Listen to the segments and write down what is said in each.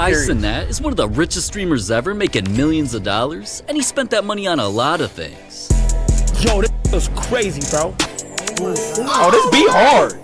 Kai Cenat is one of the richest streamers ever, making millions of dollars, and he spent that money on a lot of things. Yo, this was crazy, bro. Oh, this beat hard.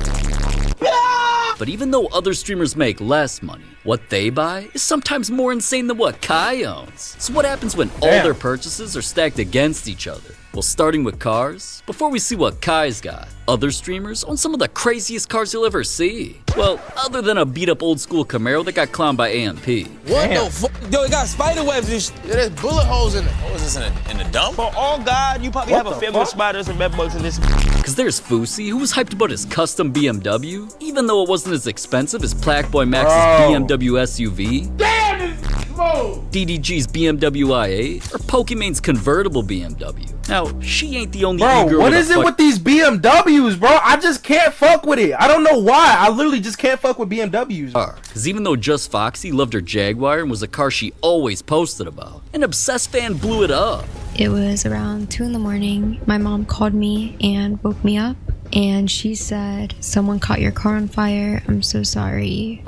But even though other streamers make less money, what they buy is sometimes more insane than what Kai owns. So what happens when all their purchases are stacked against each other? Well, starting with cars, before we see what Kai's got, other streamers own some of the craziest cars you'll ever see. Well, other than a beat-up old-school Camaro that got clowned by AMP. What the fuck? Yo, it got spider webs and Yeah, there's bullet holes in it. What was this, in the dump? For all God, you probably have a family of spiders and bedbugs in this. Cause there's Fousey, who was hyped about his custom BMW, even though it wasn't as expensive as Plaqueboy Max's BMW SUV. Damn, this DDG's BMW i8, or Pokemon's convertible BMW. Now, she ain't the only e-girl. What is it with these BMWs, bro? I just can't fuck with it. I don't know why. I literally just can't fuck with BMWs. Cause even though Just Foxy loved her Jaguar and was a car she always posted about, an obsessed fan blew it up. It was around 2 in the morning. My mom called me and woke me up, and she said, "Someone caught your car on fire. I'm so sorry."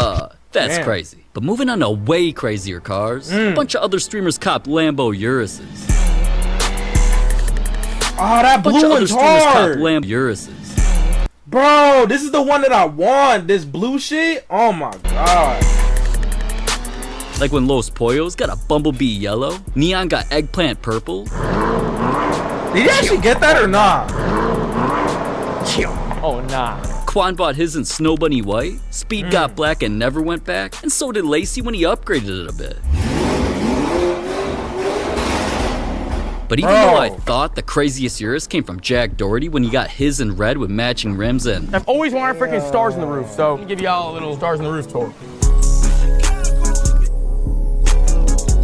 That's crazy. But moving on to way crazier cars, a bunch of other streamers copped Lambo Uruses. Oh, that blue one's hard. Lambo Uruses. Bro, this is the one that I want. This blue shit. Oh my god. Like when Los Pollos got a Bumblebee yellow, Neon got eggplant purple. Did you actually get that or not? Oh, nah. Quan bought his in Snow Bunny white, Speed got black and never went back, and so did Lacey when he upgraded it a bit. But even though I thought the craziest Urus came from Jack Doherty when he got his in red with matching rims and... I've always wanted freaking stars in the roof, so I'll give y'all a little stars in the roof tour.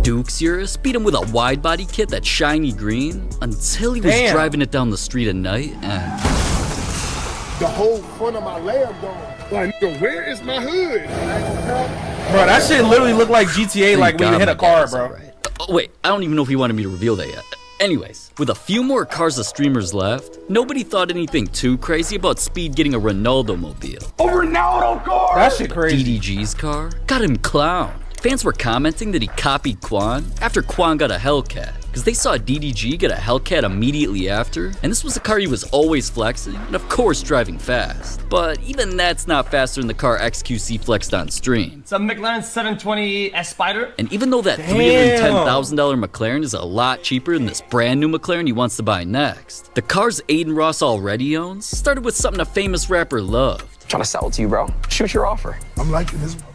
Duke's Urus beat him with a wide body kit that's shiny green until he was driving it down the street at night and... The whole front of my lamb gone. Like, nigga, where is my hood? Bro, that shit literally looked like GTA, like when you hit a car, bro. Right. Oh, wait, I don't even know if he wanted me to reveal that yet. Anyways, with a few more cars of streamers left, nobody thought anything too crazy about Speed getting a Ronaldo mobile. A Ronaldo car! That shit crazy. DDG's car got him clowned. Fans were commenting that he copied Quan after Quan got a Hellcat, because they saw DDG get a Hellcat immediately after, and this was a car he was always flexing, and of course driving fast. But even that's not faster than the car XQC flexed on stream. It's a McLaren 720 S Spider. And even though that $310,000 McLaren is a lot cheaper than this brand new McLaren he wants to buy next, the cars Aiden Ross already owns started with something a famous rapper loved. I'm trying to sell it to you, bro. Shoot your offer. I'm liking this one.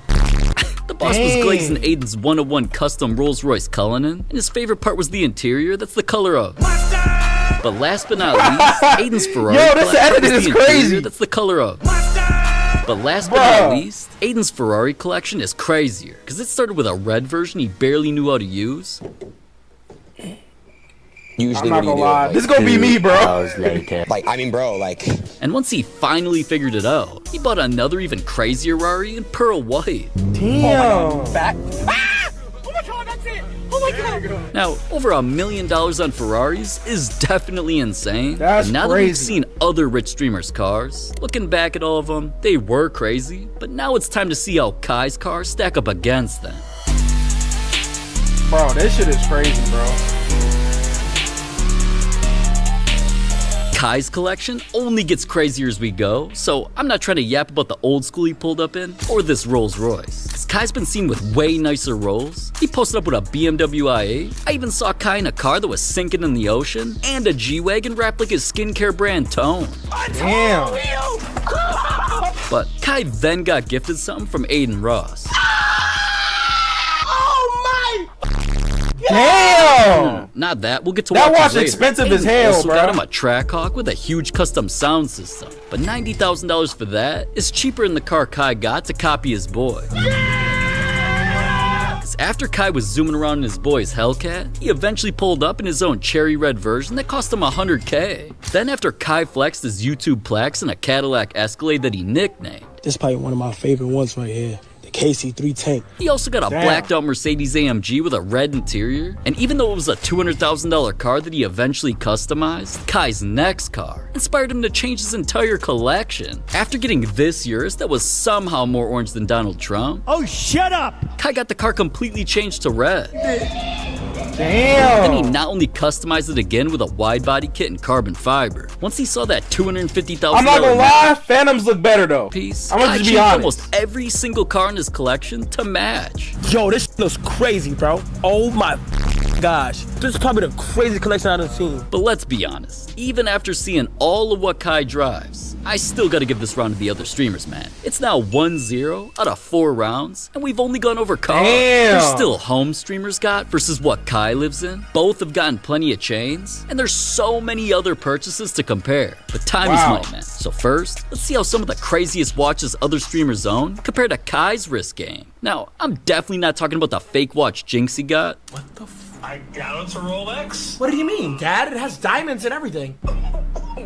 The boss was glazing Aiden's 101 custom Rolls-Royce Cullinan, and his favorite part was the interior that's the color of. But last but not least, Aiden's Ferrari this editing is crazy. That's the color of. But last but not least, Aiden's Ferrari collection is crazier, because it started with a red version he barely knew how to use. Usually, I'm not gonna lie. This is gonna be me, bro. Like, I mean, bro, like... And once he finally figured it out, he bought another even crazier Rari in pearl white. Damn. Back. Ah! Oh my god, that's it! Oh my god! Now, over $1 million on Ferraris is definitely insane. That's and now that crazy. we've seen other rich streamers' cars, looking back at all of them, they were crazy. But now it's time to see how Kai's cars stack up against them. Bro, this shit is crazy, bro. Kai's collection only gets crazier as we go, so I'm not trying to yap about the old school he pulled up in, or this Rolls Royce. Cause Kai's been seen with way nicer Rolls. He posted up with a BMW i8. I even saw Kai in a car that was sinking in the ocean, and a G-Wagon wrapped like his skincare brand Tone. Damn. But Kai then got gifted something from Aiden Ross. Damn! Not that, we'll get to That watch watch later. expensive as Aiden hell, also bro. got him a Trackhawk with a huge custom sound system. But $90,000 for that is cheaper than the car Kai got to copy his boy. Cause after Kai was zooming around in his boy's Hellcat, he eventually pulled up in his own cherry red version that cost him $100K. Then after Kai flexed his YouTube plaques in a Cadillac Escalade that he nicknamed. This is probably one of my favorite ones right here. The the KC3 tank. He also got a blacked out Mercedes AMG with a red interior, and even though it was a $200,000 car that he eventually customized, Kai's next car inspired him to change his entire collection. After getting this Urus that was somehow more orange than Donald Trump, Oh, shut up! Kai got the car completely changed to red. Damn. Then he not only customized it again with a wide body kit and carbon fiber. Once he saw that $250,000 I'm not gonna lie, Phantoms look better though. piece, I'm gonna Kai just be changed honest. almost every single car in his collection to match. Yo, this looks crazy, bro. Oh my gosh. This is probably the craziest collection I've ever seen. But let's be honest, even after seeing all of what Kai drives, I still gotta give this round to the other streamers, man. It's now 1-0 out of 4 rounds, and we've only gone over cars. Damn. There's still home streamers got versus what Kai lives in. Both have gotten plenty of chains, and there's so many other purchases to compare. But time is money, man. So first, let's see how some of the craziest watches other streamers own compare to Kai's wrist game. Now, I'm definitely not talking about the fake watch Jinx he got. I doubt it's a Rolex. What do you mean, Dad? It has diamonds and everything.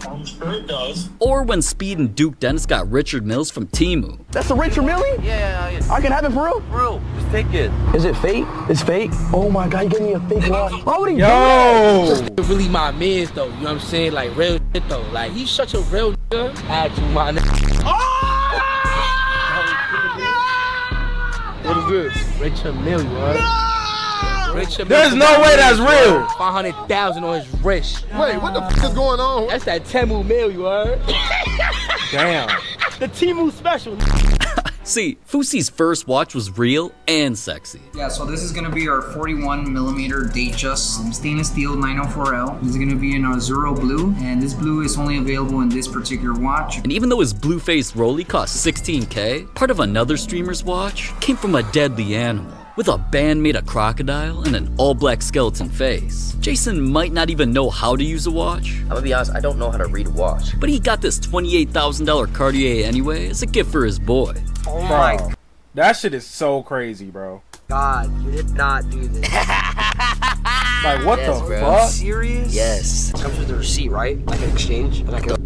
I'm sure it does. Or when Speed and Duke Dennis got Richard Mills from Temu. That's a Richard Millie? Yeah. I can have it for real? Bro, just take it. Is it fake? It's fake? Oh my God, you gave me a fake watch. Why would he do Yo. that? Really my mans though, you know what I'm saying? Like real shit though. Like he's such a real nigga. Add to my nigga. What is this? Richard Millie, what? Richard There's Millie, no way that's real. 500,000 on his wrist. Wait, what the f is going on? That's that Temu Mill, you heard? Damn. The Temu special. See, Fusi's first watch was real and sexy. Yeah, so this is gonna be our 41mm Richest stainless steel 904L. This is gonna be in our Zero blue, and this blue is only available in this particular watch. And even though his blue-faced Rolly cost $16K, part of another streamer's watch came from a deadly animal. With a band made of crocodile and an all-black skeleton face. Jason might not even know how to use a watch, I'm gonna be honest, I don't know how to read a watch. but he got this $28,000 Cartier anyway as a gift for his boy. Oh my That shit is so crazy, bro. God, you did not do this. Like, what Yes, the bro. fuck? Serious? Yes. It comes with a receipt, right? I can exchange and I can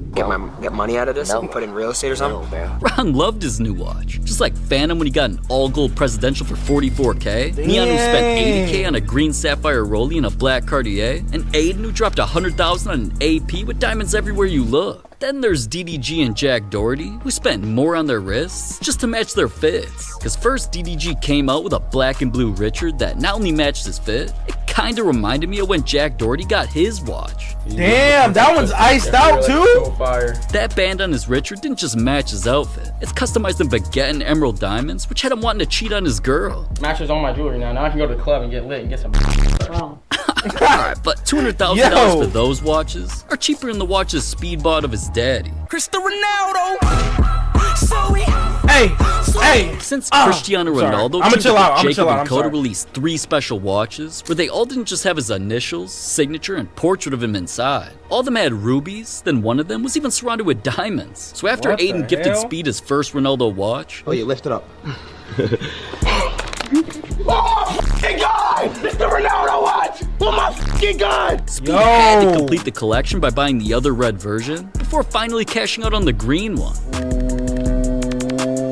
get money out of this and put it in real estate or something. No, man. Ron loved his new watch, just like Phantom when he got an all-gold presidential for $44K, Neon who spent $80K on a green sapphire Rolly and a black Cartier, and Aiden who dropped $100,000 on an AP with diamonds everywhere you look. Then there's DDG and Jack Doherty, who spent more on their wrists just to match their fits. Cause first DDG came out with a black and blue Richard that not only matched his fit, it kinda reminded me of when Jack Doherty got his watch. Damn, that one's iced out too? That band on his Richard didn't just match his outfit, it's customized in baguette and emerald diamonds, which had him wanting to cheat on his girl. Matches on my jewelry now. Now I can go to the club and get lit and get some. Alright, but $200,000 for those watches are cheaper than the watches Speed bought of his daddy. Cristiano Ronaldo. Hey. Since Cristiano Ronaldo, I'ma chill out, Jacob and I'm Coda sorry. released 3 special watches where they all didn't just have his initials, signature, and portrait of him inside. All of them had rubies, then one of them was even surrounded with diamonds. So after What the Aiden gifted hell? Speed his first Ronaldo watch, Oh yeah, lift it up. Oh my God! It's the Ronaldo watch! Oh my fucking God! Speed had to complete the collection by buying the other red version before finally cashing out on the green one.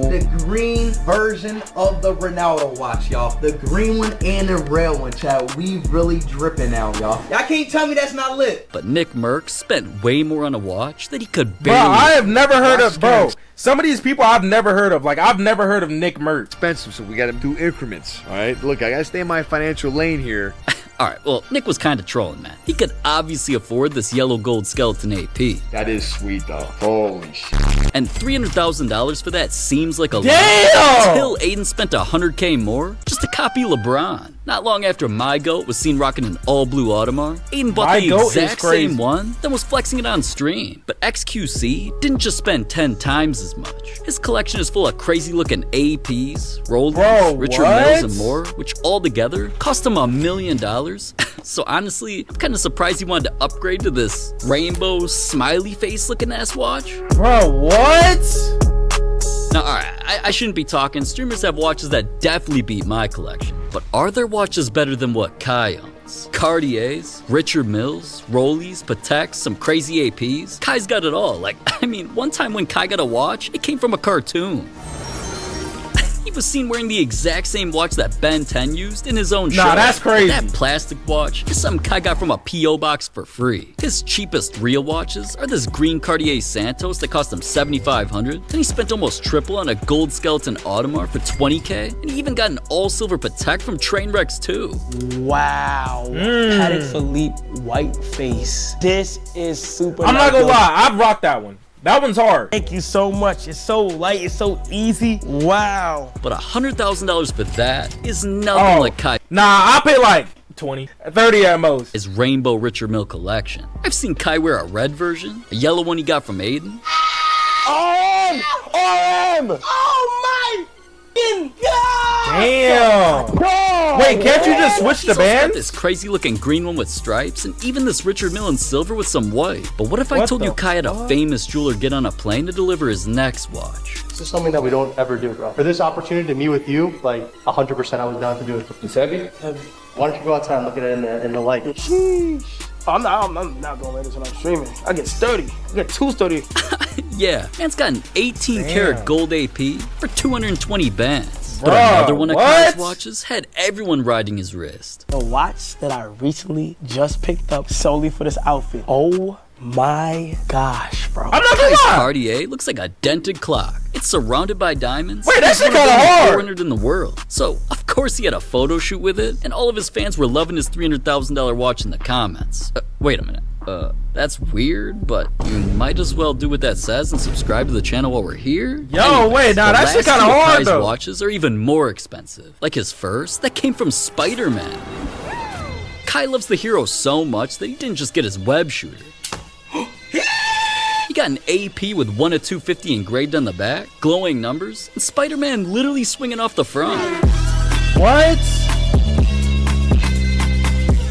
The green version of the Ronaldo watch, y'all. The green one and the red one, child. We really dripping out, y'all. Y'all can't tell me that's not lit. But Nick Merckx spent way more on a watch that he could Bro, barely. I have never heard of, bro. Some of these people I've never heard of. Like, I've never heard of Nick Merckx. Expensive, so we gotta do increments, all right? Look, I gotta stay in my financial lane here. Alright, well, Nick was kind of trolling, man. He could obviously afford this yellow gold skeleton AP. That is sweet, though. Holy shit. And $300,000 for that seems like a lot. Damn! Until Aiden spent $100K more just to copy LeBron. Not long after my GOAT was seen rocking an all-blue Audemars, Aiden bought My the GOAT is exact crazy. same one, then was flexing it on stream. But XQC didn't just spend 10 times as much. His collection is full of crazy-looking APs, Rollies, Bro, Richard what? Mills, and more, which all together cost him $1 million. So honestly, I'm kind of surprised he wanted to upgrade to this rainbow, smiley face-looking ass watch. Bro, what? Now, alright, I shouldn't be talking. Streamers have watches that definitely beat my collection. But are there watches better than what Kai owns? Cartiers, Richard Mills, Rollies, Pateks, some crazy APs? Kai's got it all. Like, I mean, one time when Kai got a watch, it came from a cartoon. He was seen wearing the exact same watch that Ben 10 used in his own show. Nah, that's crazy. That plastic watch is something Kai got from a P.O. box for free. His cheapest real watches are this green Cartier Santos that cost him $7,500. Then he spent almost triple on a gold skeleton Audemars for $20K. And he even got an all-silver Patek from Trainwrecks too. Wow. Patek Philippe white face. This is super I'm not gonna lie, I've rocked that one. That one's hard. Thank you so much. It's so light. It's so easy. Wow. But $100,000 for that is nothing like Kai. Nah, I'll pay like 20, 30 at most. His Rainbow Richer Mill collection. I've seen Kai wear a red version, a yellow one he got from Aiden. RM! Oh my God! Damn. God. Wait, can't you just switch the He's also got bands? this crazy looking green one with stripes, and even this Richard Mill in silver with some white. But what if I told you Kai had a famous jeweler get on a plane to deliver his next watch? This is something that we don't ever do, bro. For this opportunity to meet with you, like 100% I was down to do it. It's heavy? Heavy. Why don't you go outside and look at it in the light? Sheesh. I'm not gonna let this when I'm streaming. I get sturdy. I get too sturdy. Yeah, man's got an 18 karat gold AP for 220 bands. But Bro, another one of Kai's watches had everyone riding his wrist. The watch that I recently just picked up solely for this outfit. Oh my gosh, bro. I'm not gonna Kai's lie. Cartier looks like a dented clock. It's surrounded by diamonds. Wait, that It's shit one of kinda the most hard. 400 in the world. So, of course he had a photo shoot with it, and all of his fans were loving his $300,000 watch in the comments. Wait a minute. That's weird, but you might as well do what that says and subscribe to the channel while we're here. Yo, wait, nah, the that shit last kinda two of hard, Kai's though. watches are even more expensive. Like his first, that came from Spider-Man. Kai loves the hero so much that he didn't just get his web shooter. He got an AP with 1 of 250 engraved on the back, glowing numbers, and Spider-Man literally swinging off the front. What?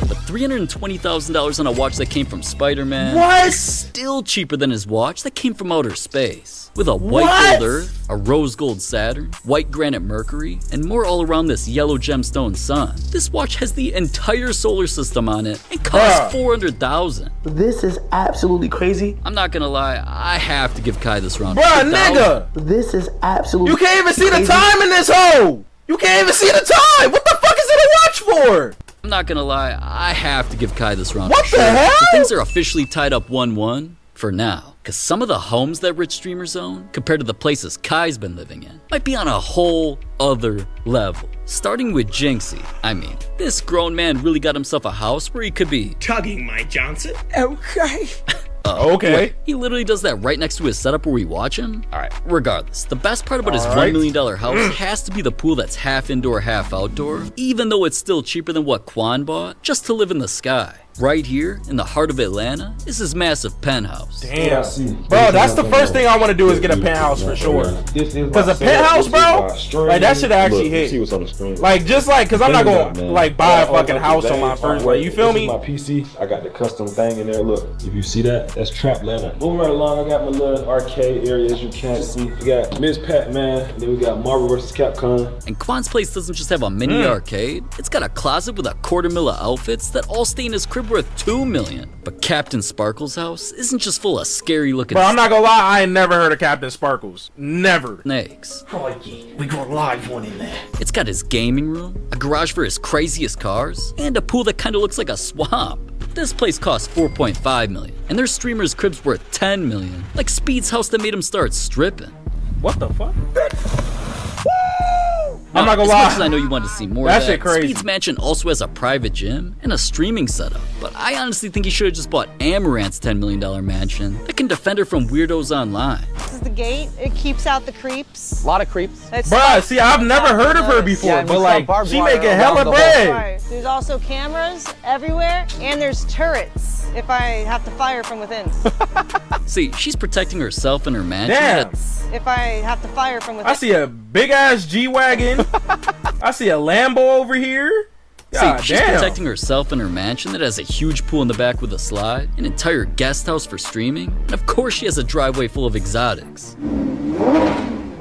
But $320,000 on a watch that came from Spider-Man What? is still cheaper than his watch that came from outer space. With a white What? gold Earth, a rose gold Saturn, white granite Mercury, and more all around this yellow gemstone sun. This watch has the entire solar system on it and costs $400,000. This is absolutely crazy. I'm not gonna lie, I have to give Kai this round. Bruh, nigga. This is absolutely You can't even see the crazy. time in this hole. You can't even see the time. What the fuck is it a watch for? I'm not gonna lie, I have to give Kai this round. What for the sure. hell? So things are officially tied up 1-1 for now. Cause some of the homes that rich streamers own, compared to the places Kai's been living in, might be on a whole other level. Starting with Jinxie. I mean, this grown man really got himself a house where he could be Tugging my Johnson. Okay. Okay. He literally does that right next to his setup where we watch him. Alright, regardless, the best part about his $1 million house has to be the pool that's half indoor, half outdoor, even though it's still cheaper than what Quan bought, just to live in the sky. Right here, in the heart of Atlanta, is his massive penthouse. Damn. Bro, that's the first thing I want to do is get a penthouse for sure. Because a penthouse, bro, like that should actually hit. Like, just like, because I'm not going to like buy a fucking house on my first, like, you feel me? My PC, I got the custom thing in there. Look, if you see that, that's Trap Atlanta. Moving right along, I got my little arcade area, as you can see. We got Ms. Pac-Man, and then we got Marvel vs. Capcom. And Quan's place doesn't just have a mini arcade, it's got a closet with a $250,000 outfits that all stay in his crib worth $2 million. But Captain Sparkle's house isn't just full of scary looking Bro, I'm not gonna lie, I ain't never heard of Captain Sparkles. Never. snakes. Crikey, we got a live one in there. It's got his gaming room, a garage for his craziest cars, and a pool that kinda looks like a swamp. This place costs $4.5 million, and their streamer's crib's worth $10 million. Like Speed's house that made him start stripping. What the fuck? Now, I'm not gonna as lie. much as I know you want to see more That of that, shit crazy. Speed's mansion also has a private gym and a streaming setup. But I honestly think he should have just bought Amaranth's $10 million mansion that can defend her from weirdos online. This is the gate. It keeps out the creeps. A lot of creeps. Bruh, see, I've never heard of her before, Yeah, but we like, saw barbed she wire making around hella the whole bread. Right. There's also cameras everywhere, and there's turrets if I have to fire from within. See, she's protecting herself and her mansion. Damn. If I have to fire from within. I see a big ass G-Wagon. I see a Lambo over here. God See, she's damn. protecting herself and her mansion that has a huge pool in the back with a slide, an entire guest house for streaming, and of course she has a driveway full of exotics.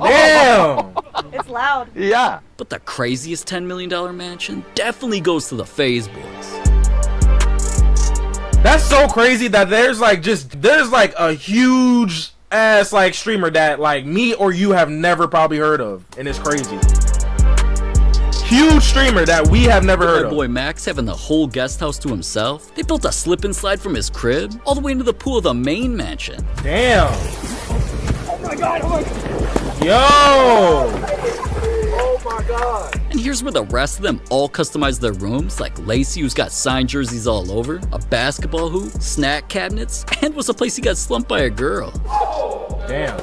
Damn. It's loud. Yeah. But the craziest $10 million mansion definitely goes to the FaZe boys. That's so crazy that there's like a huge ass like streamer that like me or you have never probably heard of, and it's crazy. huge streamer that we have never heard Our of. boy Max having the whole guest house to himself. They built a slip and slide from his crib all the way into the pool of the main mansion. Damn. Oh my God, oh my God. Yo. Oh my God. And here's where the rest of them all customize their rooms, like Lacey, who's got signed jerseys all over, a basketball hoop, snack cabinets, and was a place he got slumped by a girl. Damn.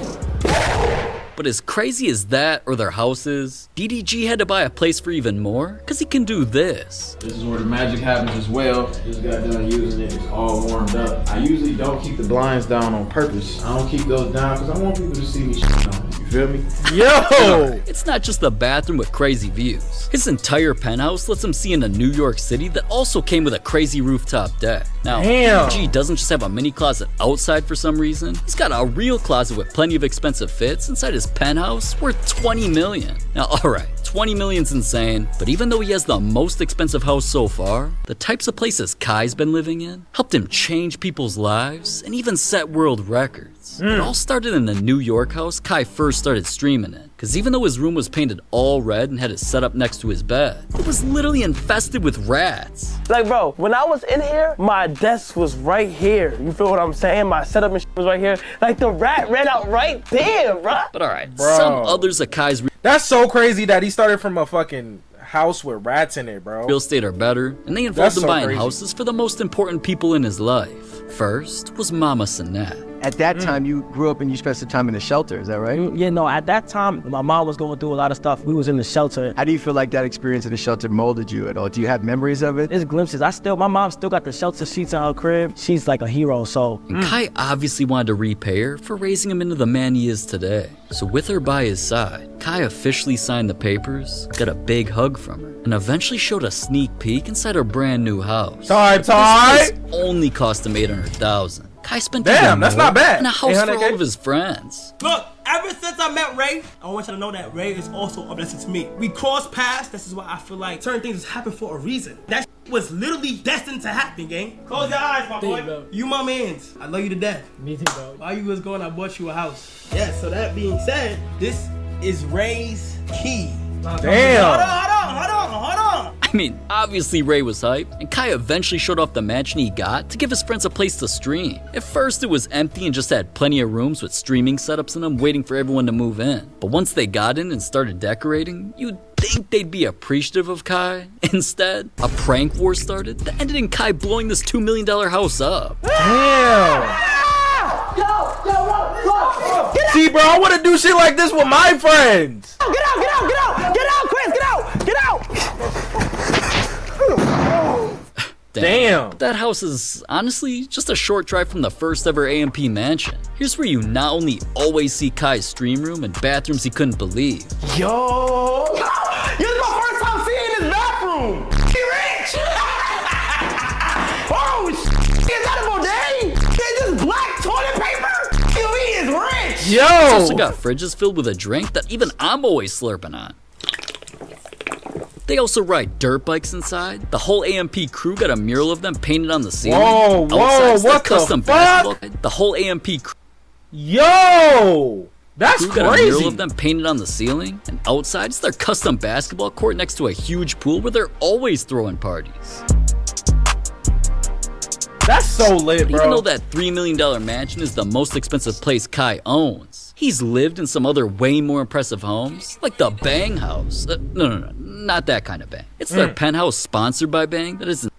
But as crazy as that or their house is, DDG had to buy a place for even more, because he can do this. This is where the magic happens as well. Just got done using it, it's all warmed up. I usually don't keep the blinds down on purpose. I don't keep those down because I want people to see me shit on it. You feel me? Yo! It's not just the bathroom with crazy views. His entire penthouse lets him see into New York City that also came with a crazy rooftop deck. Now, DDG doesn't just have a mini closet outside for some reason. He's got a real closet with plenty of expensive fits inside his penthouse worth $20 million. Now, alright, $20 million's insane, but even though he has the most expensive house so far, the types of places Kai's been living in helped him change people's lives and even set world records. It all started in the New York house Kai first started streaming in, because even though his room was painted all red and had it set up next to his bed, it was literally infested with rats. Like, bro, when I was in here, my desk was right here. You feel what I'm saying? My setup and shit was right here. Like, the rat ran out right there, bro. But alright, some others of Kai's That's so crazy that he started from a fucking house with rats in it, bro. real estate are better, and they involved him so buying crazy. houses for the most important people in his life. First was Mama Cenat. At that time, you grew up and you spent some time in the shelter, is that right? Yeah, no, at that time, my mom was going through a lot of stuff. We was in the shelter. How do you feel like that experience in the shelter molded you at all? Do you have memories of it? There's glimpses. My mom still got the shelter sheets in her crib. She's like a hero, so. And Kai obviously wanted to repay her for raising him into the man he is today. So with her by his side, Kai officially signed the papers, got a big hug from her, and eventually showed a sneak peek inside her brand new house. Ty! This place only cost him $800,000. Kai spent Damn, that's not bad. and a house for 800K? all of his friends. Look, ever since I met Ray, I want you to know that Ray is also a blessing to me. We crossed paths. This is why I feel like certain things happen for a reason. That was literally destined to happen, gang. Close your eyes, my boy. Bro. You my mans. I love you to death. Me too, bro. While you was going, I bought you a house. Yeah, so that being said, this is Ray's key. Damn. Hold on. I mean, obviously Ray was hyped, and Kai eventually showed off the mansion he got to give his friends a place to stream. At first it was empty and just had plenty of rooms with streaming setups in them waiting for everyone to move in. But once they got in and started decorating, you'd think they'd be appreciative of Kai. Instead, a prank war started that ended in Kai blowing this $2 million house up. Damn. See, bro, I want to do shit like this with my friends. Get out, Chris, get out. Damn. That house is honestly just a short drive from the first ever AMP mansion. Here's where you not only always see Kai's stream room and bathrooms he couldn't believe. Yo, this is my first time seeing this bathroom. He rich. Oh, is that a bidet? Is this black toilet paper? Yo, he is rich. Yo. It's also got fridges filled with a drink that even I'm always slurping on. They also ride dirt bikes inside. The whole AMP crew got a mural of them painted on the ceiling. Whoa, Outside's what their custom the fuck? basketball. The whole AMP crew Yo, that's got a mural crazy. of them painted on the ceiling. And outside is their custom basketball court next to a huge pool where they're always throwing parties. That's so lit, But bro. even though that $3 million mansion is the most expensive place Kai owns, he's lived in some other way more impressive homes, like the Bang House. No, not that kind of Bang. It's their penthouse sponsored by Bang that is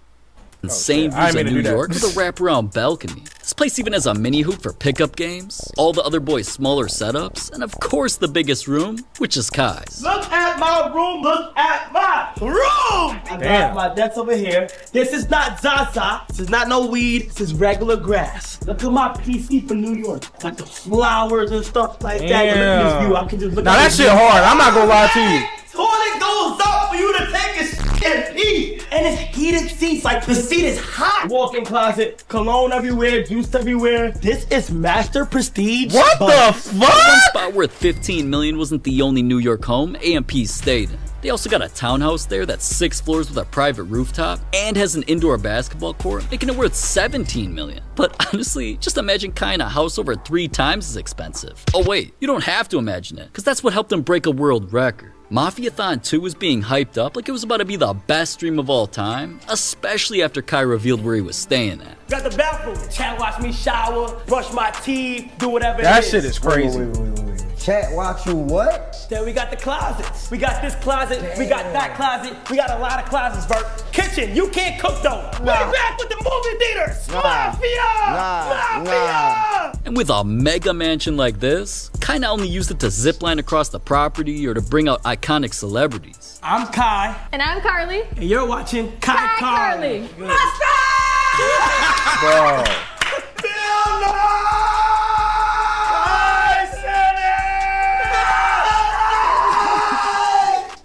insane views of New York with a wraparound balcony. This place even has a mini hoop for pickup games, all the other boys' smaller setups, and of course the biggest room, which is Kai's. Look at my room. Look at my room. I got my desk over here. This is not Zaza. This is not no weed. This is regular grass. Look at my PC for New York. Like the flowers and stuff like that. Look at this view. I can just look Now at that this shit view. hard. I'm not gonna lie to you. Toilet goes up for you to take a shit and pee. And it's heated seats. Like the seat is hot. Walk-in closet. Cologne everywhere. Juice everywhere. This is master prestige. What the fuck? One spot worth $15 million wasn't the only New York home AMP stayed in. They also got a townhouse there that's 6 floors with a private rooftop and has an indoor basketball court, making it worth $17 million. But honestly, just imagine Kai in a house over 3 times as expensive. Oh wait, you don't have to imagine it, because that's what helped him break a world record. Mafiathon 2 was being hyped up like it was about to be the best stream of all time, especially after Kai revealed where he was staying at. Got the bathroom. Chat, watch me shower, brush my teeth, do whatever That it is. shit is crazy. Wait. Chat, watch you what? Then we got the closets. We got this closet, we got that closet, we got a lot of closets, Bert. Kitchen, you can't cook though. We back with the movie theaters. Mafia! And with a mega mansion like this, Kai not only used it to zipline across the property or to bring out iconic celebrities. I'm Kai. And I'm Carly. And you're watching Kai Carly. Bro.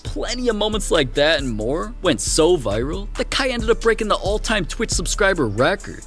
Plenty of moments like that and more went so viral that Kai ended up breaking the all-time Twitch subscriber record.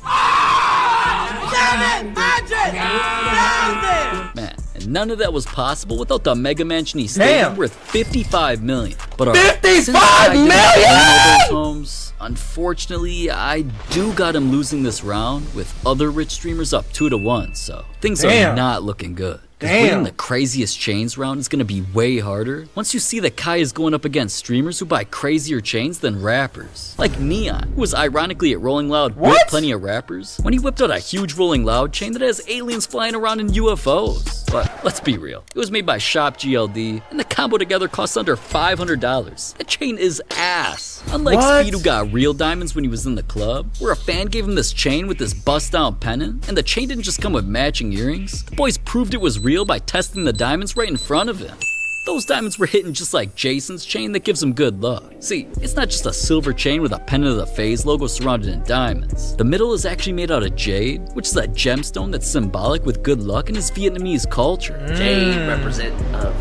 Man, and none of that was possible without the mega mansion he stayed in worth $55 million. But $55 million! Homes, unfortunately, I do got him losing this round with other rich streamers up 2-1, so things are not looking good. Winning the craziest chains round is gonna be way harder once you see that Kai is going up against streamers who buy crazier chains than rappers. Like Neon, who was ironically at Rolling Loud with plenty of rappers when he whipped out a huge Rolling Loud chain that has aliens flying around in UFOs. But let's be real, it was made by Shop GLD and the combo together costs under $500. That chain is ass. Unlike Speed, who got real diamonds when he was in the club, where a fan gave him this chain with this bust down pennant, and the chain didn't just come with matching earrings. The boys proved it was real by testing the diamonds right in front of him. Those diamonds were hitting just like Jason's chain that gives him good luck. See, it's not just a silver chain with a pennant of the FaZe logo surrounded in diamonds. The middle is actually made out of jade, which is a gemstone that's symbolic with good luck in his Vietnamese culture. Jade represent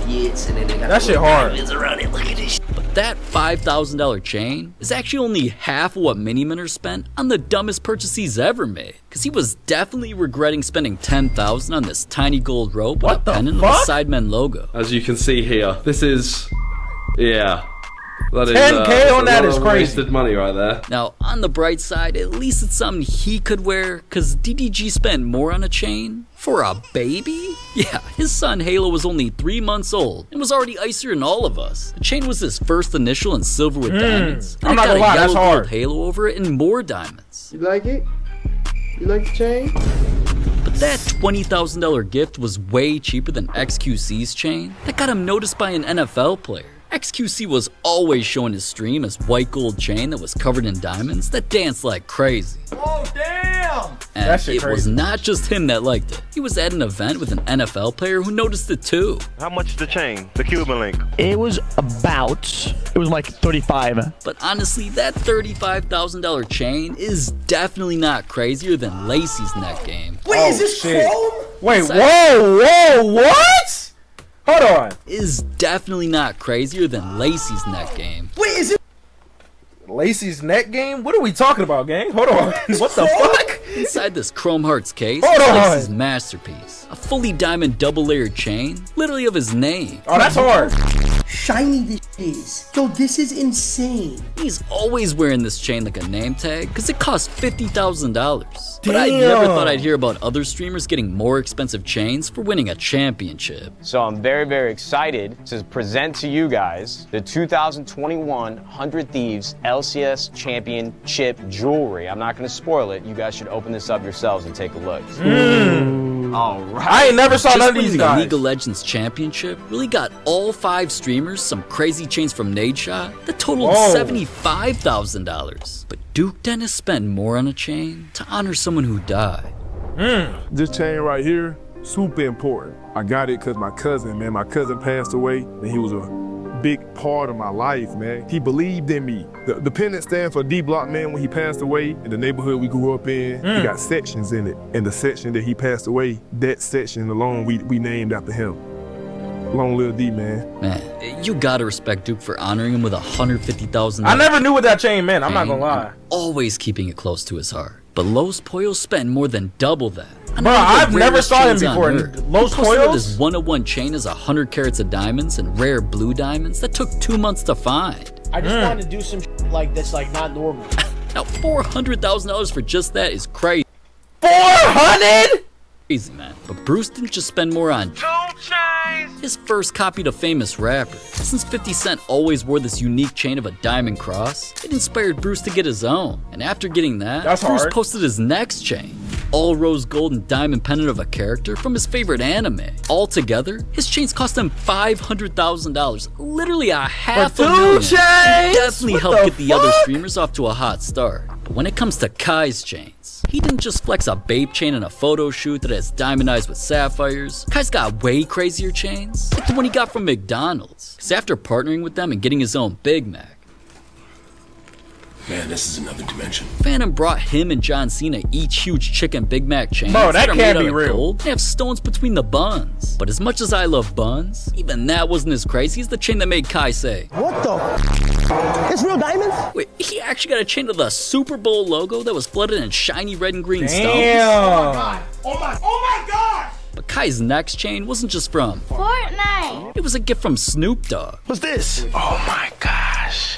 Viets, and then they got that shit hard. diamonds around it. Look at this. But that $5,000 chain is actually only half of what Mini Minter spent on the dumbest purchase he's ever made. Cause he was definitely regretting spending $10,000 on this tiny gold rope with a pennant of the Sidemen logo. As you can see here, this is, that is 10K on that is crazy. Wasted money right there. Now, on the bright side, at least it's something he could wear, cause DDG spent more on a chain for a baby? Yeah, his son Halo was only 3 months old and was already icier than all of us. The chain was his first initial in silver with diamonds. I'm not gonna lie, that's hard. Halo over it and more diamonds. You like it? You like the chain? But that $20,000 gift was way cheaper than XQC's chain. That got him noticed by an NFL player. XQC was always showing his stream as white gold chain that was covered in diamonds that danced like crazy. Oh, damn! And it was not just him that liked it. He was at an event with an NFL player who noticed it too. How much is the chain? The Cuban link? It was like 35. But honestly, that $35,000 chain is definitely not crazier than Lacey's neck game. Wait, is this Chrome? Wait, whoa, what? Hold on. Is definitely not crazier than Lacey's neck game. Wait, is it Lacey's neck game? What are we talking about, gang? Hold on. What the fuck? Inside this Chrome Hearts case Hold is on. Lacey's masterpiece. A fully diamond double-layered chain, literally of his name. Oh, that's hard. Shiny this is. Yo, this is insane. He's always wearing this chain like a name tag because it costs $50,000. But I never thought I'd hear about other streamers getting more expensive chains for winning a championship. So I'm very, very excited to present to you guys the 2021 100 Thieves LCS Championship jewelry. I'm not going to spoil it. You guys should open this up yourselves and take a look. All right. I ain't never saw none of these The guys. League of Legends Championship really got all 5 streamers some crazy chains from Nadeshot that totaled $75,000. But Duke Dennis spent more on a chain to honor someone who died. This chain right here, super important. I got it because my cousin passed away, and he was a big part of my life, man. He believed in me. The pendant stands for D-Block, man. When he passed away, in the neighborhood we grew up in, he got sections in it. And the section that he passed away, that section alone, we named after him. Long live D, man. Man, you gotta respect Duke for honoring him with $150,000. I never knew what that chain meant. I'm not gonna lie. Always keeping it close to his heart. But Los Pollos spent more than double that. Bro, I've never saw him before. Los Pollos? This 101 chain is 100 carats of diamonds and rare blue diamonds that took 2 months to find. I just wanted to do some like that's like not normal. Now $400,000 for just that is crazy. 400? Crazy, man. But Bruce didn't just spend more on 2 chains. his first copy to famous rapper. Since 50 Cent always wore this unique chain of a diamond cross, it inspired Bruce to get his own. And after getting that, Bruce posted his next chain. All rose gold and diamond pendant of a character from his favorite anime. Altogether, his chains cost him $500,000, literally a $500,000. It definitely helped get the other streamers off to a hot start. But when it comes to Kai's chains, he didn't just flex a babe chain in a photo shoot that has diamond eyes with sapphires. Kai's got way crazier chains, like the one he got from McDonald's. Cause after partnering with them and getting his own Big Mac, man, this is another dimension. Phantom brought him and John Cena each huge chicken Big Mac chains. Bro, that can't be real. Gold. They have stones between the buns. But as much as I love buns, even that wasn't as crazy as the chain that made Kai say, "What the? It's real diamonds?" Wait, he actually got a chain of the Super Bowl logo that was flooded in shiny red and green stones? Damn. Oh my god! But Kai's next chain wasn't just from Fortnite. It was a gift from Snoop Dogg. What's this? Oh my gosh.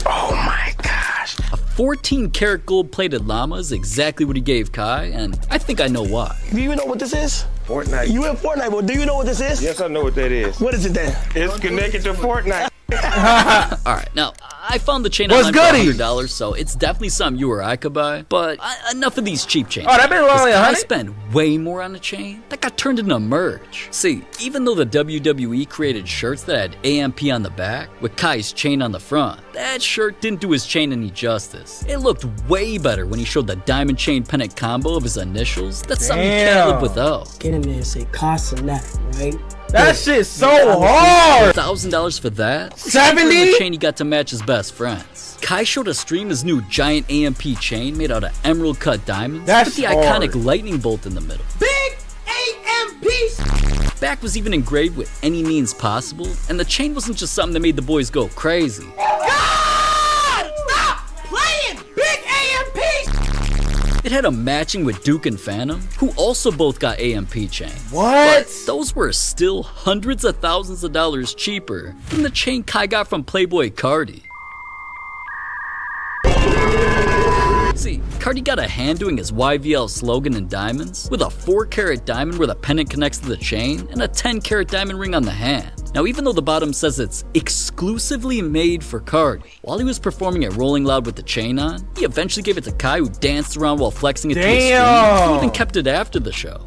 Oh my gosh. A 14-karat gold-plated llama is exactly what he gave Kai, and I think I know why. Do you even know what this is? Fortnite. You in Fortnite, but do you know what this is? Yes, I know what that is. What is it then? It's connected to Fortnite. Alright, now, I found the chain online for $100, so it's definitely something you or I could buy. But enough of these cheap chains. Oh, that been only $100? I spend way more on a chain that got turned into merch. See, even though the WWE created shirts that had AMP on the back with Kai's chain on the front, that shirt didn't do his chain any justice. It looked way better when he showed the diamond chain pennant combo of his initials. That's something you can't live without. Get in there and say Cenat, right? That shit's so hard. $1,000 for that? 70? The chain he got to match his best friends. Kai showed a stream his new giant AMP chain made out of emerald cut diamonds with the iconic lightning bolt in the middle. Big AMP. Back was even engraved with any means possible, and the chain wasn't just something that made the boys go crazy. God! Stop playing Big AMP. It had a matching with Duke and Phantom, who also both got AMP chains. What? But those were still hundreds of thousands of dollars cheaper than the chain Kai got from Playboy Cardi. See, Cardi got a hand doing his YVL slogan in diamonds, with a 4-karat diamond where the pendant connects to the chain, and a 10-karat diamond ring on the hand. Now, even though the bottom says it's exclusively made for Cardi, while he was performing at Rolling Loud with the chain on, he eventually gave it to Kai, who danced around while flexing it to his stream, he even kept it after the show.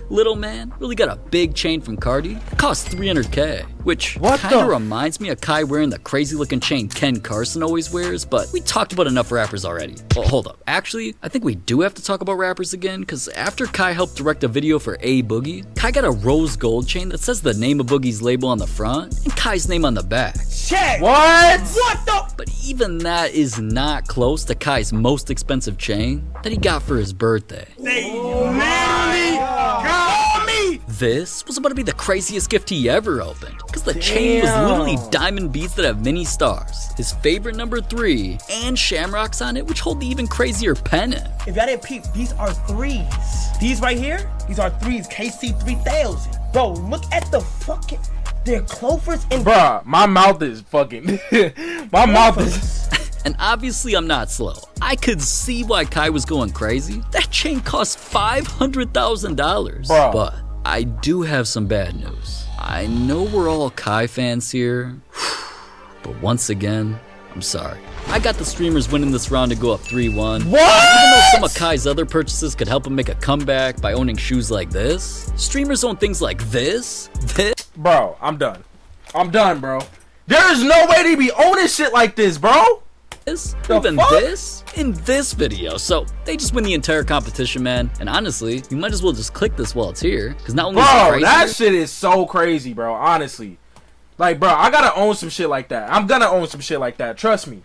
Little man really got a big chain from Cardi. It cost $300K, which kinda reminds me of Kai wearing the crazy looking chain Ken Carson always wears, but we talked about enough rappers already. Well, hold up. Actually, I think we do have to talk about rappers again, because after Kai helped direct a video for A Boogie, Kai got a rose gold chain that says the name of Boogie's label on the front and Kai's name on the back. Shit! What? What the? But even that is not close to Kai's most expensive chain that he got for his birthday. They literally got me! This was about to be the craziest gift he ever opened, because the chain was literally diamond beads that have mini stars, his favorite number 3, and shamrocks on it, which hold the even crazier pennant. If y'all didn't peep, these are 3s. These right here, these are 3s, KC 3000. Bro, look at the fucking, they're clovers and— Bruh, my mouth is fucking, my mouth is— And obviously I'm not slow. I could see why Kai was going crazy. That chain cost $500,000. But I do have some bad news. I know we're all Kai fans here, but once again, I'm sorry. I got the streamers winning this round to go up 3-1. What? Even though some of Kai's other purchases could help him make a comeback by owning shoes like this, streamers own things like this. Bro, I'm done. I'm done, bro. There is no way they be owning shit like this, bro. Even this in this video. So they just win the entire competition, man. And honestly, you might as well just click this while it's here, because not only is it crazy, that shit is so crazy, bro. Honestly, like, bro, I gotta own some shit like that. I'm gonna own some shit like that. Trust me.